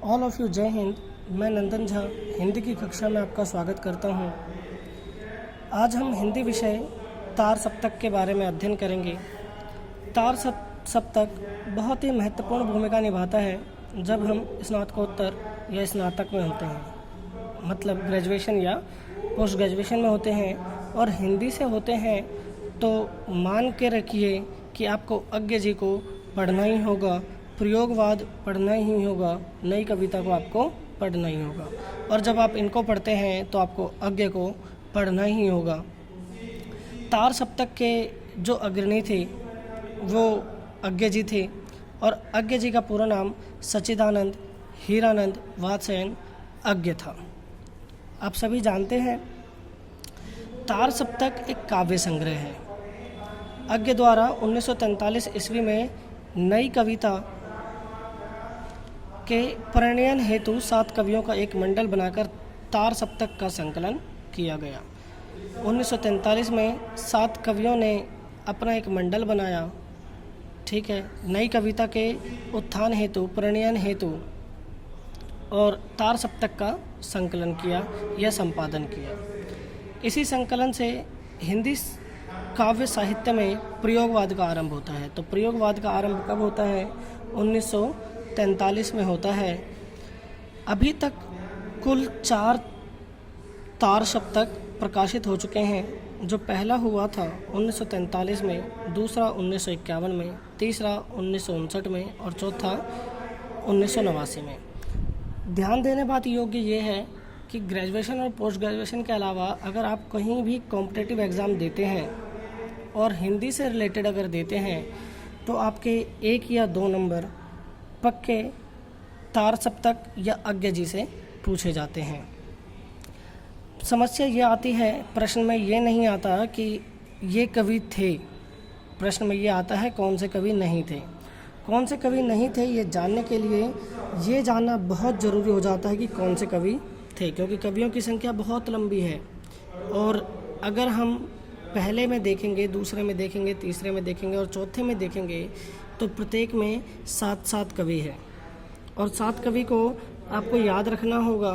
All of you जय हिंद। मैं नंदन झा हिंदी की कक्षा में आपका स्वागत करता हूं। आज हम हिंदी विषय तार सप्तक के बारे में अध्ययन करेंगे। तार सप्तक बहुत ही महत्वपूर्ण भूमिका निभाता है जब हम स्नातकोत्तर या स्नातक में होते हैं, मतलब ग्रेजुएशन या पोस्ट ग्रेजुएशन में होते हैं और हिंदी से होते हैं, तो मान के रखिए कि आपको अज्ञे जी को पढ़ना ही होगा, प्रयोगवाद पढ़ना ही होगा, नई कविता को आपको पढ़ना ही होगा। और जब आप इनको पढ़ते हैं तो आपको अज्ञे को पढ़ना ही होगा। तार सप्तक के जो अग्रणी थे वो अज्ञे जी थे और अज्ञे जी का पूरा नाम सच्चिदानंद हीरानंद वात्स्यायन अज्ञे था। आप सभी जानते हैं तार सप्तक एक काव्य संग्रह है। अज्ञे द्वारा 1943 ईस्वी में नई कविता के प्रणयन हेतु 7 कवियों का एक मंडल बनाकर तार सप्तक का संकलन किया गया। 1943 में 7 कवियों ने अपना एक मंडल बनाया, ठीक है, नई कविता के उत्थान हेतु, प्रणयन हेतु, और तार सप्तक का संकलन किया या संपादन किया। इसी संकलन से हिंदी काव्य साहित्य में प्रयोगवाद का आरंभ होता है। तो प्रयोगवाद का आरंभ कब होता है? 1943 में होता है। अभी तक कुल 4 तार सप्तक प्रकाशित हो चुके हैं। जो पहला हुआ था 1943 में, दूसरा 1951 में, तीसरा 1959 में और चौथा 1989 में। ध्यान देने बात योग्य ये है कि ग्रेजुएशन और पोस्ट ग्रेजुएशन के अलावा अगर आप कहीं भी कॉम्पिटिटिव एग्ज़ाम देते हैं और हिंदी से रिलेटेड अगर देते हैं तो आपके 1 या 2 नंबर पक्के तार सप्तक या अज्ञे जी से पूछे जाते हैं। समस्या ये आती है, प्रश्न में ये नहीं आता कि ये कवि थे, प्रश्न में ये आता है कौन से कवि नहीं थे। कौन से कवि नहीं थे ये जानने के लिए ये जानना बहुत ज़रूरी हो जाता है कि कौन से कवि थे, क्योंकि कवियों की संख्या बहुत लंबी है। और अगर हम पहले में देखेंगे, दूसरे में देखेंगे, तीसरे में देखेंगे और चौथे में देखेंगे तो प्रत्येक में 7 कवि हैं और 7 कवि को आपको याद रखना होगा।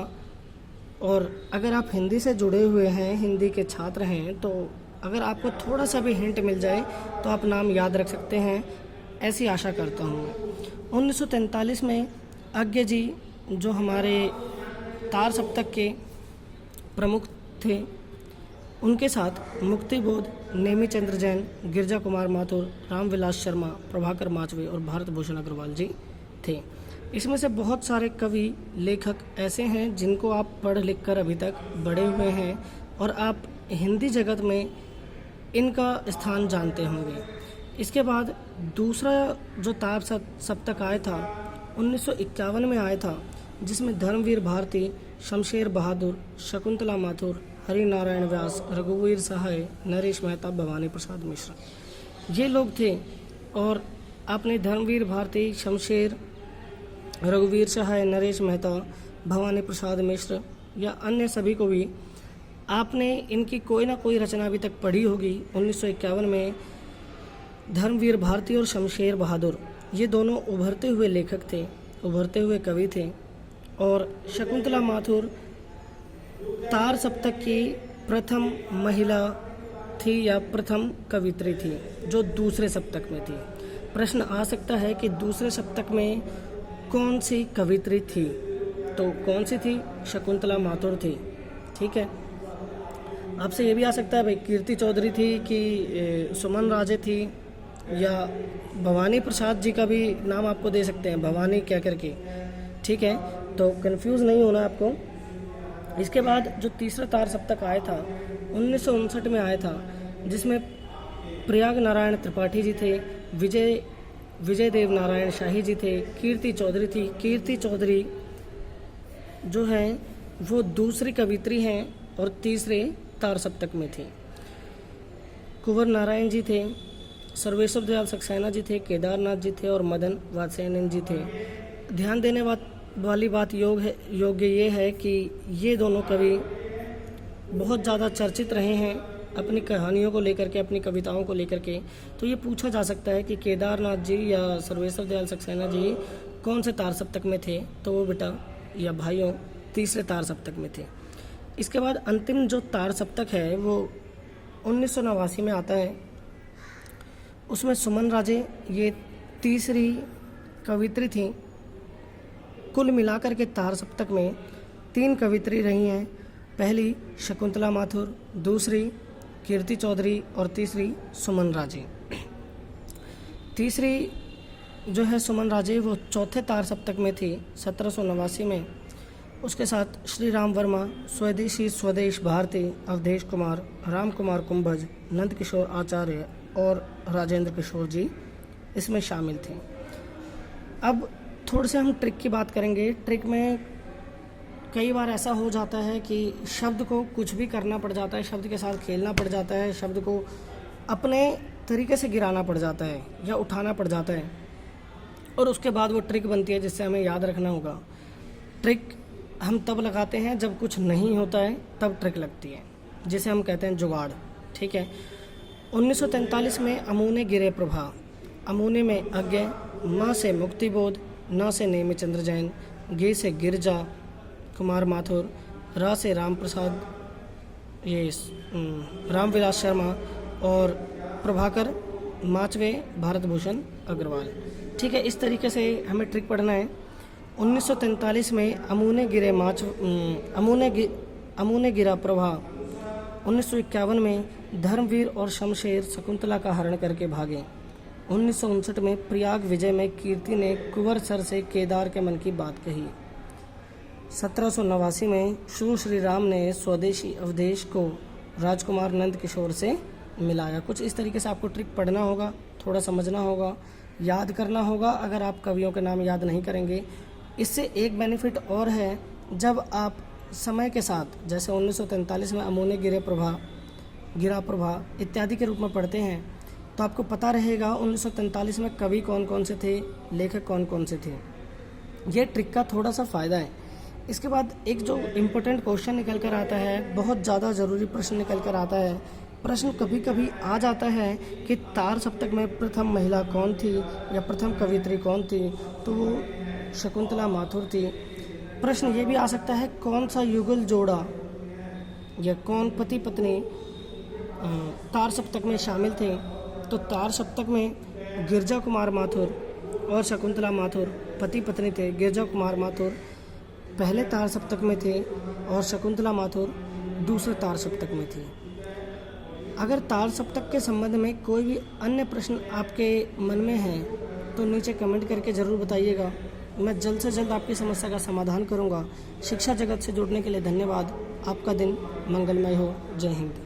और अगर आप हिंदी से जुड़े हुए हैं, हिंदी के छात्र हैं, तो अगर आपको थोड़ा सा भी हिंट मिल जाए तो आप नाम याद रख सकते हैं, ऐसी आशा करता हूँ। 1943 में अज्ञे जी जो हमारे तार सप्तक के प्रमुख थे, उनके साथ मुक्तिबोध, नेमीचंद्र जैन, गिरजा कुमार माथुर, रामविलास शर्मा, प्रभाकर माचवे और भारत भूषण अग्रवाल जी थे। इसमें से बहुत सारे कवि लेखक ऐसे हैं जिनको आप पढ़ लिख कर अभी तक बड़े हुए हैं और आप हिंदी जगत में इनका स्थान जानते होंगे। इसके बाद दूसरा जो तार सप्तक आया था 1951 में आया था, जिसमें धर्मवीर भारती, शमशेर बहादुर, शकुंतला माथुर, हरि नारायण व्यास, रघुवीर सहाय, नरेश मेहता, भवानी प्रसाद मिश्र ये लोग थे। और आपने धर्मवीर भारती, शमशेर, रघुवीर सहाय, नरेश मेहता, भवानी प्रसाद मिश्र या अन्य सभी को भी आपने इनकी कोई ना कोई रचना अभी तक पढ़ी होगी। 1951 में धर्मवीर भारती और शमशेर बहादुर ये दोनों उभरते हुए लेखक थे, उभरते हुए कवि थे। और शकुंतला माथुर तार सप्तक की प्रथम महिला थी या प्रथम कवित्री थी जो दूसरे सप्तक में थी। प्रश्न आ सकता है कि दूसरे सप्तक में कौन सी कवित्री थी? तो कौन सी थी? शकुंतला माथुर थी, ठीक है। आपसे ये भी आ सकता है भाई कीर्ति चौधरी थी कि सुमन राजे थी, या भवानी प्रसाद जी का भी नाम आपको दे सकते हैं, भवानी क्या करके, ठीक है। तो कंफ्यूज नहीं होना आपको। इसके बाद जो तीसरा तार सप्तक आया था 1959 में आया था, जिसमें प्रयाग नारायण त्रिपाठी जी थे, विजय देव नारायण शाही जी थे, कीर्ति चौधरी थी। कीर्ति चौधरी जो हैं वो दूसरी कवित्री हैं और तीसरे तार सप्तक में थी। कुंवर नारायण जी थे, सर्वेश्वर दयाल सक्सेना जी थे, केदारनाथ जी थे और मदन वात्स्यायन जी थे। ध्यान देने वाली बात योग्य ये है कि ये दोनों कवि बहुत ज़्यादा चर्चित रहे हैं अपनी कहानियों को लेकर के, अपनी कविताओं को लेकर के, तो ये पूछा जा सकता है कि केदारनाथ जी या सर्वेश्वर दयाल सक्सेना जी कौन से तार सप्तक में थे, तो वो बेटा या भाइयों तीसरे तार सप्तक में थे। इसके बाद अंतिम जो तार सप्तक है वो 1989 में आता है। उसमें सुमन राजे ये तीसरी कवित्री थी। कुल मिलाकर के तार सप्तक में 3 कवित्री रही हैं। पहली शकुंतला माथुर, दूसरी कीर्ति चौधरी और तीसरी सुमन राजे। तीसरी जो है सुमन राजे वो चौथे तार सप्तक में थी 1789 में। उसके साथ श्री राम वर्मा, स्वदेशी स्वदेश भारती, अवधेश कुमार, राम कुमार कुंभज, नंद किशोर आचार्य और राजेंद्र किशोर जी इसमें शामिल थे। अब थोड़े से हम ट्रिक की बात करेंगे। ट्रिक में कई बार ऐसा हो जाता है कि शब्द को कुछ भी करना पड़ जाता है, शब्द के साथ खेलना पड़ जाता है, शब्द को अपने तरीके से गिराना पड़ जाता है या उठाना पड़ जाता है, और उसके बाद वो ट्रिक बनती है जिससे हमें याद रखना होगा। ट्रिक हम तब लगाते हैं जब कुछ नहीं होता है, तब ट्रिक लगती है, जिसे हम कहते हैं जुगाड़। ठीक है। 1943 में अमूने गिरे प्रभा, अमूने में अज्ञ, माँ से मुक्तिबोध, न से नेमिचंद्र जैन, गे से गिरजा कुमार माथुर, रा से राम प्रसाद, ये रामविलास शर्मा और प्रभाकर माचवे भारत भूषण अग्रवाल। ठीक है, इस तरीके से हमें ट्रिक पढ़ना है। 1943 में अमूने गिरा प्रभा। 1951 में धर्मवीर और शमशेर शकुंतला का हरण करके भागे। 1959 में प्रयाग विजय में कीर्ति ने कुंवर सर से केदार के मन की बात कही। 1789 में श्री राम ने स्वदेशी अवधेश को राजकुमार नंद किशोर से मिलाया। कुछ इस तरीके से आपको ट्रिक पढ़ना होगा, थोड़ा समझना होगा, याद करना होगा अगर आप कवियों के नाम याद नहीं करेंगे। इससे एक बेनिफिट और है, जब आप समय के साथ जैसे 1943 में अमूने गिरा प्रभा इत्यादि के रूप में पढ़ते हैं तो आपको पता रहेगा 1943 में कवि कौन कौन से थे, लेखक कौन कौन से थे। ये ट्रिक का थोड़ा सा फ़ायदा है। इसके बाद एक जो इम्पोर्टेंट क्वेश्चन निकल कर आता है, बहुत ज़्यादा ज़रूरी प्रश्न निकल कर आता है। प्रश्न कभी कभी आ जाता है कि तार सप्तक में प्रथम महिला कौन थी या प्रथम कवित्री कौन थी, तो वो शकुंतला माथुर थी। प्रश्न ये भी आ सकता है कौन सा युगल जोड़ा या कौन पति पत्नी तार सप्तक में शामिल थे। तो तार सप्तक में गिरजा कुमार माथुर और शकुंतला माथुर पति पत्नी थे। गिरजा कुमार माथुर पहले तार सप्तक में थे और शकुंतला माथुर दूसरे तार सप्तक में थी। अगर तार सप्तक के संबंध में कोई भी अन्य प्रश्न आपके मन में है तो नीचे कमेंट करके ज़रूर बताइएगा। मैं जल्द से जल्द आपकी समस्या का समाधान करूंगा। शिक्षा जगत से जुड़ने के लिए धन्यवाद। आपका दिन मंगलमय हो। जय हिंद।